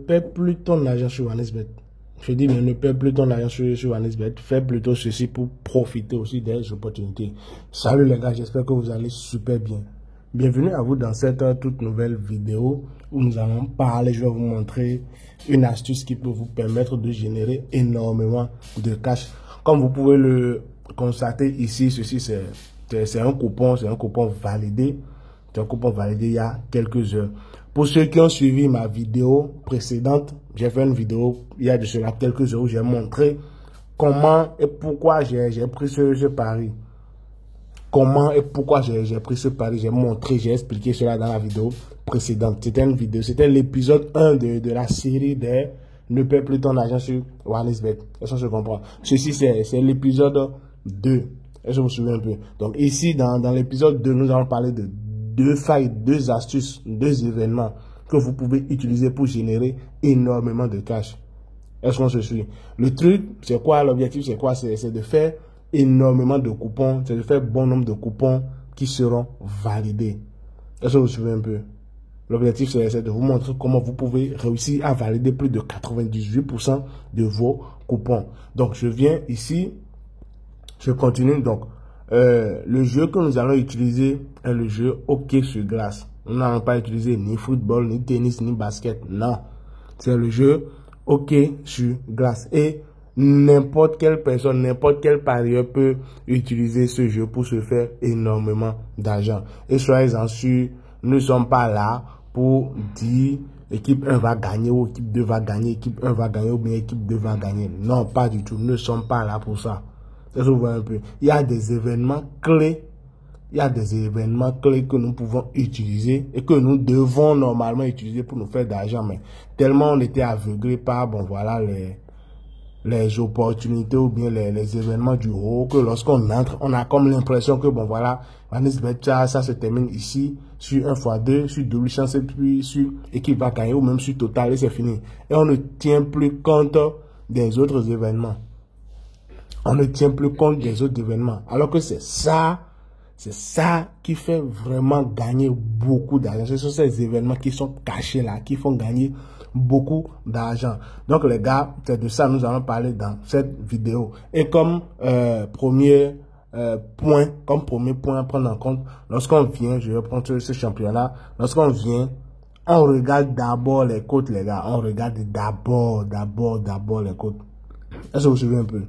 perds plus ton argent sur OneXBet. Je dis, mais ne perds plus ton argent sur OneXBet. Fais plutôt ceci pour profiter aussi des opportunités. Salut les gars, j'espère que vous allez super bien. Bienvenue à vous dans cette toute nouvelle vidéo où nous allons parler, je vais vous montrer une astuce qui peut vous permettre de générer énormément de cash. Comme vous pouvez le constater ici, ceci c'est un coupon validé. C'est un coupon validé il y a quelques heures. Pour ceux qui ont suivi ma vidéo précédente, j'ai fait une vidéo il y a de cela quelques heures où j'ai montré comment et pourquoi j'ai pris ce pari. Comment et pourquoi j'ai pris ce pari, j'ai montré, j'ai expliqué cela dans la vidéo précédente. C'était l'épisode 1 de la série des Ne perds plus ton argent sur OneXBet. Est-ce que je comprends? Ceci, c'est l'épisode 2. Est-ce que vous vous souvenez un peu? Donc ici, dans l'épisode 2, nous allons parler de deux failles, deux astuces, deux événements que vous pouvez utiliser pour générer énormément de cash. Est-ce qu'on se suit? Le truc, c'est quoi? L'objectif, c'est quoi? C'est de faire énormément de coupons, c'est de faire bon nombre de coupons qui seront validés. Est-ce que vous suivez un peu? L'objectif, c'est de vous montrer comment vous pouvez réussir à valider plus de 98% de vos coupons. Donc, je viens ici, je continue. Donc, le jeu que nous allons utiliser est le jeu hockey sur glace. Nous n'allons pas utiliser ni football, ni tennis, ni basket. Non, c'est le jeu hockey sur glace. Et n'importe quelle personne, n'importe quel parieur peut utiliser ce jeu pour se faire énormément d'argent. Et soyez-en sûrs, nous ne sommes pas là pour dire équipe 1 va gagner ou équipe 2 va gagner, équipe 1 va gagner ou bien équipe 2 va gagner. Non, pas du tout. Nous ne sommes pas là pour ça. Est-ce que vous voyez un peu? Il y a des événements clés. Il y a des événements clés que nous pouvons utiliser et que nous devons normalement utiliser pour nous faire d'argent. Mais tellement on était aveuglé par, bon voilà, les opportunités ou bien les événements du haut que lorsqu'on entre, on a comme l'impression que, bon voilà, OneXBet, ça se termine ici sur 1x2, sur double chance et puis sur équipe va gagner ou même sur total et c'est fini. Et on ne tient plus compte des autres événements. On ne tient plus compte des autres événements. Alors que c'est ça qui fait vraiment gagner beaucoup d'argent. Ce sont ces événements qui sont cachés là, qui font gagner beaucoup d'argent. Donc les gars, c'est de ça que nous allons parler dans cette vidéo. Et comme premier point à prendre en compte, lorsqu'on vient, je vais prendre ce championnat, lorsqu'on vient, on regarde d'abord les cotes les gars. On regarde d'abord les cotes. Est-ce que vous vous souvenez un peu?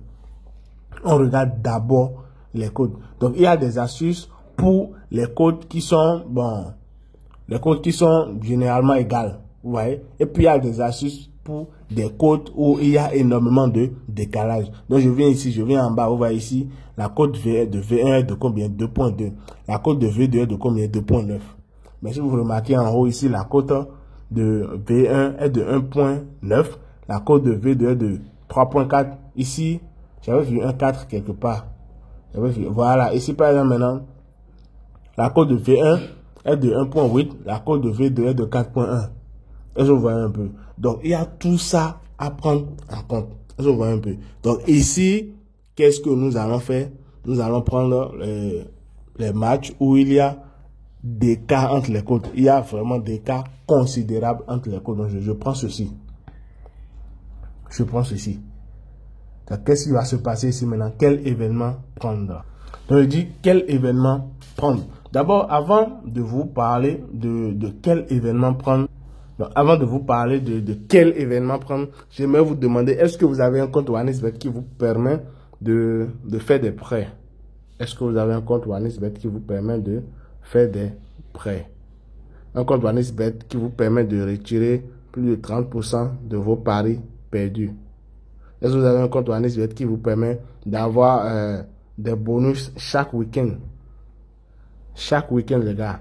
On regarde d'abord les codes. Donc, il y a des astuces pour les codes qui sont, bon, les codes qui sont généralement égales. Vous voyez? Et puis, il y a des astuces pour des codes où il y a énormément de décalage. Donc, je viens ici, je viens en bas. Vous voyez ici, la cote de V1 est de combien? 2.2. La cote de V2 est de combien? 2.9. Mais si vous remarquez en haut ici, la cote de V1 est de 1.9. La cote de V2 est de 3.4. Ici, j'avais vu 1.4 quelque part. Voilà, ici par exemple maintenant, la cote de V1 est de 1.8, la cote de V2 est de 4.1. Est-ce que vous voyez un peu? Donc, il y a tout ça à prendre en compte. Est-ce que vous voyez un peu? Donc, ici, qu'est-ce que nous allons faire? Nous allons prendre les matchs où il y a des cas entre les cotes. Il y a vraiment des cas considérables entre les cotes. Donc, je prends ceci. Je prends ceci. Qu'est-ce qui va se passer ici maintenant? Quel événement prendre? Donc, je dis quel événement prendre. D'abord, avant de vous parler de quel événement prendre, donc, avant de vous parler de quel événement prendre, j'aimerais vous demander, est-ce que vous avez un compte OneXBet qui vous permet de faire des prêts? Est-ce que vous avez un compte OneXBet qui vous permet de faire des prêts? Un compte OneXBet qui vous permet de retirer plus de 30% de vos paris perdus. Est-ce que vous avez un compte OneXBet qui vous permet d'avoir des bonus chaque week-end? Chaque week-end, les gars.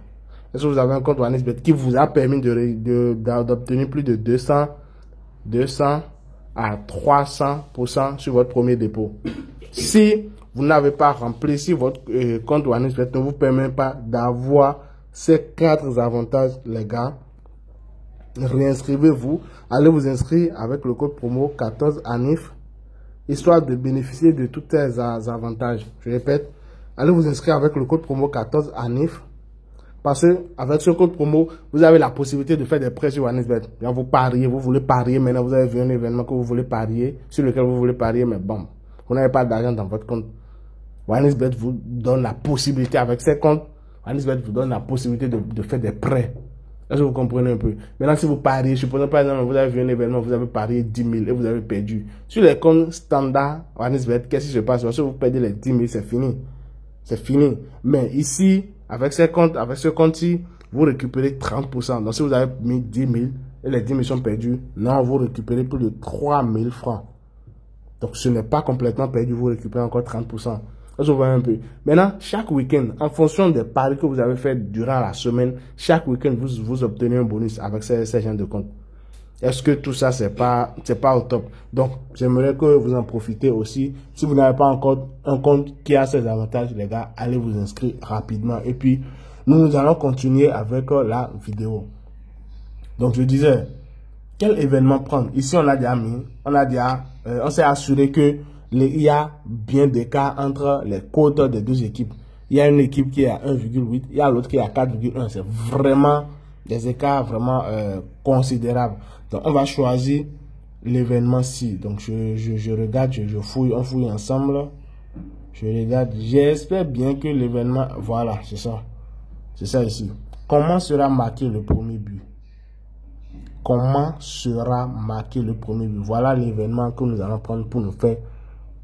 Est-ce que vous avez un compte OneXBet qui vous a permis d'obtenir plus de 200 à 300% sur votre premier dépôt? Si vous n'avez pas rempli, si votre compte OneXBet ne vous permet pas d'avoir ces 4 avantages, les gars, réinscrivez-vous. Allez vous inscrire avec le code promo 14ANIF, histoire de bénéficier de tous ces avantages. Je répète, allez vous inscrire avec le code promo 14ANIF Parce que avec ce code promo, vous avez la possibilité de faire des prêts sur OneXBet. Vous pariez, vous voulez parier, maintenant vous avez vu un événement que vous voulez parier, sur lequel vous voulez parier, mais bon, vous n'avez pas d'argent dans votre compte. OneXBet vous donne la possibilité, avec ces comptes, OneXBet vous donne la possibilité de faire des prêts. Est-ce que vous comprenez un peu? Maintenant, si vous pariez, supposons par exemple, vous avez vu un événement, vous avez parié 10 000 et vous avez perdu. Sur les comptes standards OneXBet, qu'est-ce qui se passe? Si vous perdez les 10 000, c'est fini. C'est fini. Mais ici, avec ce compte-ci, vous récupérez 30%. Donc, si vous avez mis 10 000 et les 10 000 sont perdus, non, vous récupérez plus de 3 000 francs. Donc, ce n'est pas complètement perdu, vous récupérez encore 30%. Je vois un peu. Maintenant, chaque week-end, en fonction des paris que vous avez fait durant la semaine, chaque week-end, vous obtenez un bonus avec ces gens de compte. Est-ce que tout ça, c'est pas au top? Donc, j'aimerais que vous en profitez aussi. Si vous n'avez pas encore un compte qui a ces avantages, les gars, allez vous inscrire rapidement. Et puis, nous allons continuer avec la vidéo. Donc, je disais, quel événement prendre? Ici, on a déjà mis, on s'est assuré que il y a bien des cas entre les cotes des deux équipes. Il y a une équipe qui est à 1,8, il y a l'autre qui est à 4,1. C'est vraiment des écarts vraiment considérables. Donc, on va choisir l'événement-ci. Donc, je regarde, je fouille, on fouille ensemble. Je regarde, j'espère bien que l'événement, voilà, c'est ça. C'est ça ici. Comment sera marqué le premier but? Comment sera marqué le premier but? Voilà l'événement que nous allons prendre pour nous faire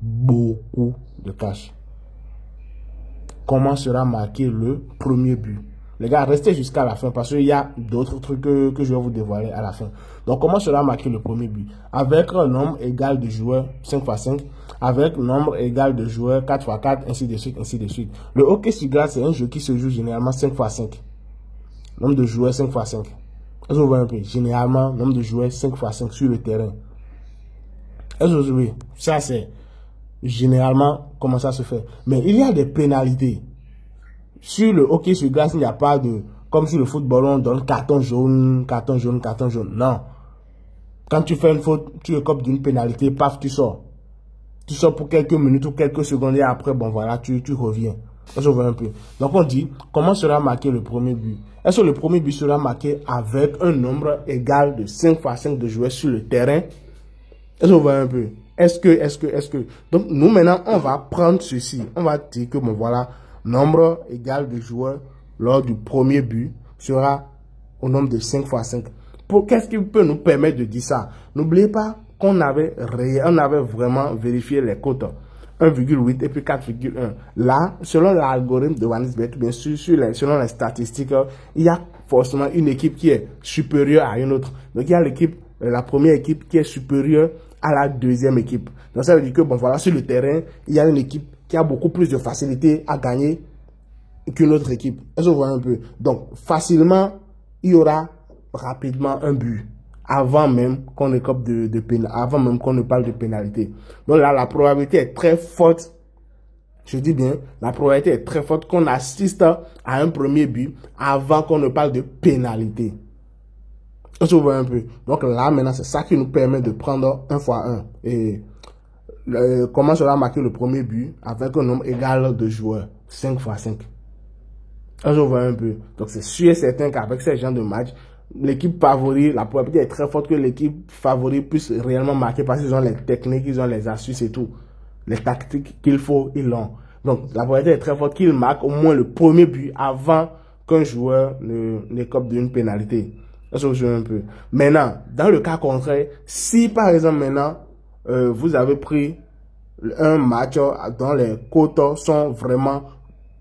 beaucoup de cash. Comment sera marqué le premier but? Les gars, restez jusqu'à la fin parce qu'il y a d'autres trucs que je vais vous dévoiler à la fin. Donc, comment sera marqué le premier but? Avec un nombre égal de joueurs 5 x 5, avec nombre égal de joueurs 4 x 4, ainsi de suite, ainsi de suite. Le hockey sur glace, c'est un jeu qui se joue généralement 5 x 5. Nombre de joueurs 5 x 5. Est-ce que vous voyez un peu? Généralement, nombre de joueurs 5 x 5 sur le terrain. Est-ce que vous voyez? Ça, c'est généralement comment ça se fait. Mais il y a des pénalités. Sur le hockey sur glace, il n'y a pas de... Comme sur le football, on donne carton jaune, carton jaune, carton jaune. Non. Quand tu fais une faute, tu écopes d'une pénalité, paf, tu sors. Tu sors pour quelques minutes ou quelques secondes et après, bon voilà, tu reviens. Ça se voit un peu. Donc on dit, comment sera marqué le premier but? Est-ce que le premier but sera marqué avec un nombre égal de 5 x 5 de joueurs sur le terrain? Est-ce que vous voyez un peu? Est-ce que... Donc, nous, maintenant, on va prendre ceci. On va dire que, bon, voilà, nombre égal de joueurs lors du premier but sera au nombre de 5 x 5. Qu'est-ce qui peut nous permettre de dire ça? N'oubliez pas qu'on avait vraiment vérifié les cotes. 1,8 et puis 4,1. Là, selon l'algorithme de OneXBet, bien sûr, selon les statistiques, il y a forcément une équipe qui est supérieure à une autre. Donc, il y a la première équipe qui est supérieure à la deuxième équipe. Donc ça veut dire que bon voilà, sur le terrain, il y a une équipe qui a beaucoup plus de facilité à gagner qu'une autre équipe. Est-ce que vous voyez un peu? Donc facilement, il y aura rapidement un but avant même qu'on écope avant même qu'on ne parle de pénalité. Donc là, la probabilité est très forte. Je dis bien, la probabilité est très forte qu'on assiste à un premier but avant qu'on ne parle de pénalité. Est-ce que vous voyez un peu? Donc là, maintenant, c'est ça qui nous permet de prendre 1 x 1. Et comment sera marqué le premier but avec un nombre égal de joueurs? 5 x 5. Est-ce que vous voyez un peu? Donc c'est sûr et certain qu'avec ces genres de match, l'équipe favori, la probabilité est très forte que l'équipe favori puisse réellement marquer parce qu'ils ont les techniques, ils ont les astuces et tout. Les tactiques qu'il faut, ils l'ont. Donc la probabilité est très forte qu'ils marquent au moins le premier but avant qu'un joueur n'écope d'une pénalité. Ça se joue un peu. Maintenant, dans le cas contraire, si par exemple maintenant, vous avez pris un match dont les cotes sont vraiment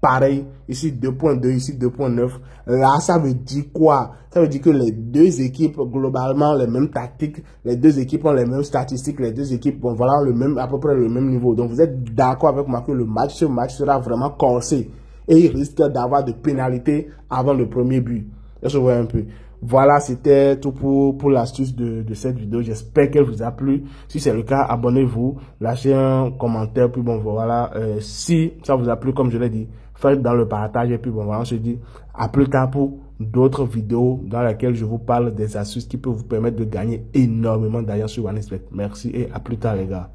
pareils, ici 2.2, ici 2.9, là ça veut dire quoi? Ça veut dire que les deux équipes globalement les mêmes tactiques, les deux équipes ont les mêmes statistiques, les deux équipes ont voilà à peu près le même niveau. Donc vous êtes d'accord avec moi que ce match sera vraiment corsé et il risque d'avoir de pénalités avant le premier but. Est-ce que vous voyez un peu? Voilà, c'était tout pour l'astuce de cette vidéo. J'espère qu'elle vous a plu. Si c'est le cas, abonnez-vous, lâchez un commentaire. Puis bon, voilà, si ça vous a plu, comme je l'ai dit, faites dans le partage. Et puis bon, voilà, on se dit à plus tard pour d'autres vidéos dans lesquelles je vous parle des astuces qui peuvent vous permettre de gagner énormément d'argent sur OneXBet. Merci et à plus tard les gars.